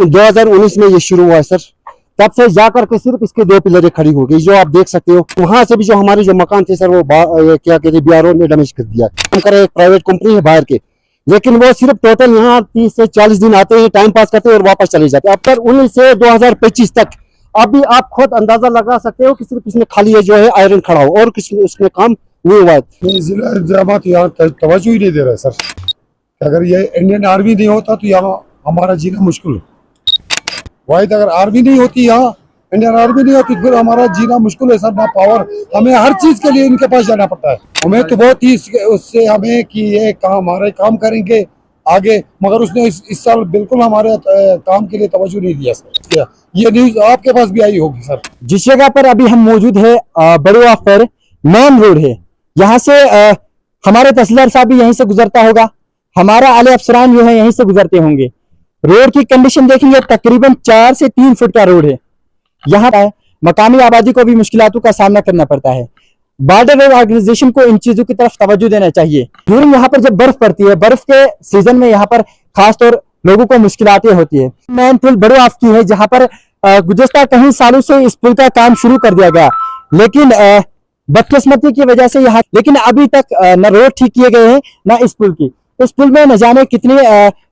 2019 में ये शुरू हुआ है सर। तब से जाकर के सिर्फ इसके 2 पिलरें खड़ी हो गई, जो आप देख सकते हो। वहां से भी जो हमारे जो मकान थे सर, वो क्या कहते हैं, BRO ने डैमेज कर दिया। एक प्राइवेट कंपनी है बाहर के, लेकिन वो सिर्फ टोटल यहाँ 30 से 40 दिन आते हैं, टाइम पास करते हैं और वापस चले जाते हैं। अब तक 19 से 2025 तक अभी आप खुद अंदाजा लगा सकते हो कि सिर्फ इसमें खाली है जो है आयरन खड़ा हो, और कुछ उसमें काम नहीं हुआ है। जिला इंतजाम यहाँ तवज्जो ही नहीं दे रहा है सर। अगर ये इंडियन आर्मी नहीं होता तो यहाँ हमारा जीना मुश्किल है। वाहिद अगर आर्मी नहीं होती, यहाँ इंडियन आर्मी नहीं होती, फिर हमारा जीना मुश्किल है सर। ना पावर, हमें हर चीज के लिए इनके पास जाना पड़ता है। हमें तो बहुत ही उससे हमें कि ये काम हमारे काम करेंगे आगे, मगर उसने इस साल बिल्कुल हमारे काम के लिए तवज्जो नहीं दिया सर। ये न्यूज आपके पास भी आई होगी सर। जिस जगह पर अभी हम मौजूद है, बड़ुआ पर मेन रोड है। यहाँ से हमारे तहसीलदार साहब भी यहीं से गुजरता होगा, हमारा आले अफसरान जो है यहीं से गुजरते होंगे। रोड की कंडीशन देखेंगे, तकरीबन 4 से 3 फुट का रोड है। यहाँ मकामी आबादी को भी मुश्किलातों का सामना करना पड़ता है। बॉर्डर रोड ऑर्गेनाइजेशन को इन चीजों की तरफ तवज्जो देना चाहिए। ड्यूरिंग यहाँ पर जब बर्फ पड़ती है, बर्फ के सीजन में यहाँ पर खासतौर लोगों को मुश्किलातें होती है। मेन पुल बड़ुआ की है, जहाँ पर गुज़श्ता कई सालों से इस पुल का काम शुरू कर दिया गया, लेकिन बदकिस्मती की वजह से यहाँ लेकिन अभी तक न रोड ठीक किए गए हैं न इस पुल की। इस पुल में न जाने कितने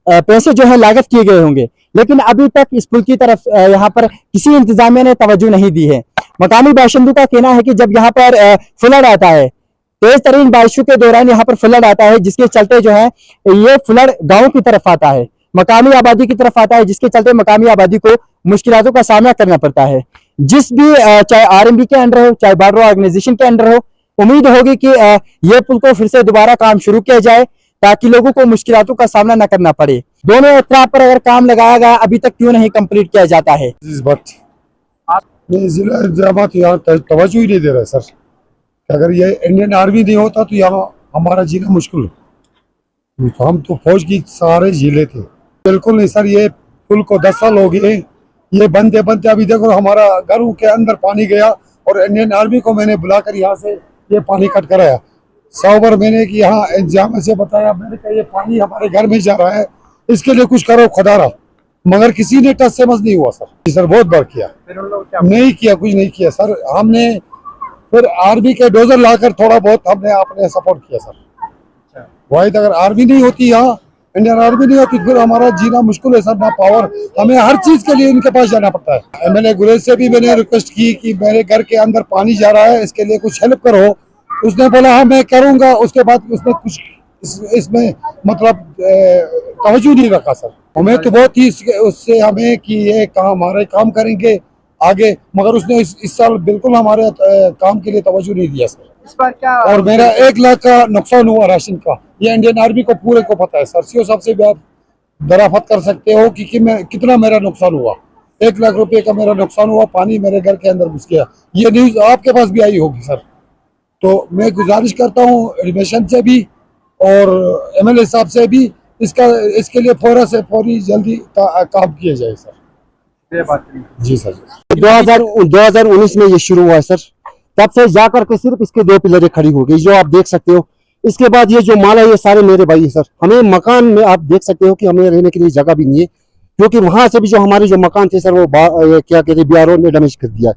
पैसे जो है लागत किए गए होंगे, लेकिन अभी तक इस पुल की तरफ यहाँ पर किसी इंतजामिया ने तवज्जो नहीं दी है। मकामी बाशिंदों का कहना है कि जब यहाँ पर फ्लड आता है, तेज तरीन बारिशों के दौरान यहाँ पर फ्लड आता है, जिसके चलते जो है ये फ्लड गाँव की तरफ आता है, मकामी आबादी की तरफ आता है, जिसके चलते मकामी आबादी को मुश्किलातों का सामना करना पड़ता है। जिस भी चाहे RMB के अंडर हो, चाहे बॉर्डर ऑर्गेनाइजेशन के अंडर हो, उम्मीद होगी कि ये पुल को फिर से दोबारा काम शुरू किया जाए, ताकि लोगों को मुश्किलातों का सामना न करना पड़े। दोनों एतराफ पर अगर काम लगाया गया, अभी तक क्यों नहीं कंप्लीट किया जाता है? इस बात जिला इंतजाम यहाँ तवज्जो ही नहीं दे रहा है सर। अगर ये इंडियन आर्मी नहीं होता तो यहाँ हमारा जीना मुश्किल है। तो हम तो फौज की सारे जिले थे। बिल्कुल नहीं सर, ये पुल को 10 साल हो गए, ये बनते बनते अभी देखो हमारा घरों के अंदर पानी गया, और इंडियन आर्मी को मैंने बुलाकर यहाँ से ये पानी कट कराया। 100 बार मैंने कि यहाँ इंतजाम से बताया, मैंने कहा ये पानी हमारे घर में जा रहा है, इसके लिए कुछ करो खुदारा, मगर किसी ने टच से मस नहीं हुआ सर। सर बहुत बार किया, नहीं किया, कुछ नहीं किया सर। हमने फिर आर्मी के डोजर लाकर थोड़ा बहुत हमने आपने सपोर्ट किया सर। वाहिद अगर आर्मी नहीं होती, यहाँ इंडियन आर्मी नहीं होती, फिर हमारा जीना मुश्किल है सर। ना पावर, हमें हर चीज के लिए इनके पास जाना पड़ता है। MLA गुरेज से भी मैंने रिक्वेस्ट की कि मेरे घर के अंदर पानी जा रहा है, इसके लिए कुछ हेल्प करो। उसने बोला हाँ मैं करूंगा, उसके बाद उसने कुछ इसमें मतलब तवज्जो नहीं रखा सर। हमें तो बहुत ही उससे हमें कि ये काम हमारे काम करेंगे आगे, मगर उसने इस साल बिल्कुल हमारे काम के लिए तवज्जो नहीं दिया सर। इस बार क्या और मेरा 1 लाख का नुकसान हुआ राशन का, ये इंडियन आर्मी को पूरे को पता है सर। CO साहब से भी आप दराफत कर सकते हो कि मैं कितना मेरा नुकसान हुआ। 1 लाख रुपए का मेरा नुकसान हुआ, पानी मेरे घर के अंदर घुस गया। ये न्यूज आपके पास भी आई होगी सर। तो मैं गुजारिश करता हूँ एडमिशन से भी और MLA साहब से भी इसके लिए फौरी जल्दी काम किया जाए सर। जी सर। 2019 में ये शुरू हुआ है सर। तब से जाकर के सिर्फ इसके 2 पिलरें खड़ी हो गई, जो आप देख सकते हो। इसके बाद ये जो माल है, ये सारे मेरे भाई है सर। हमें मकान में आप देख सकते हो कि हमें रहने के लिए जगह भी नहीं है, क्योंकि वहां से भी जो हमारे जो मकान थे सर, वो क्या कहते हैं, BRO ने डैमेज कर दिया।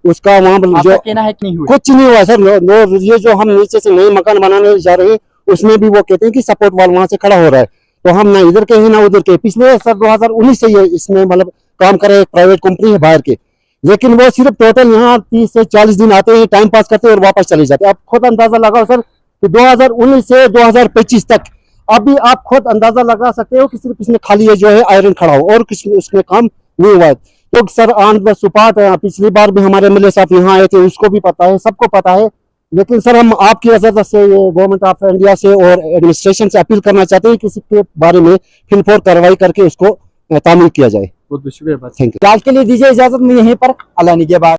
उसका वहाँ जो कहना है कि नहीं हुआ? कुछ नहीं हुआ सर। ये जो हम नीचे से नए मकान बनाने जा रहे हैं, उसमें भी वो कहते हैं कि सपोर्ट वाल वहां से खड़ा हो रहा है, तो हम ना इधर के हैं ना उधर के। पिछले सर 2019 से ये इसमें मतलब काम करे, एक प्राइवेट कंपनी है बाहर के, लेकिन वो सिर्फ टोटल यहाँ 30 से 40 दिन आते हैं, टाइम पास करते हैं और वापस चले जाते हैं। आप खुद अंदाजा लगाओ सर कि 2019 से 2025 तक अभी आप खुद अंदाजा लगा सकते हो कि सिर्फ इसमें खाली है जो है आयरन खड़ा हो, और कुछ उसमें काम नहीं हुआ है। तो सर ऑन द स्पॉट, पिछली बार भी हमारे MLA साहब यहाँ आए थे, उसको भी पता है, सबको पता है। लेकिन सर हम आपकी इजाजत से, ये गवर्नमेंट ऑफ इंडिया से और एडमिनिस्ट्रेशन से अपील करना चाहते हैं कि इसके बारे में फिलफोर कार्रवाई करके उसको तामील किया जाए। बहुत शुक्रिया। Thank you. आज के लिए दीजिए इजाजत, मैं यहीं पर अल्लाह निगहबान।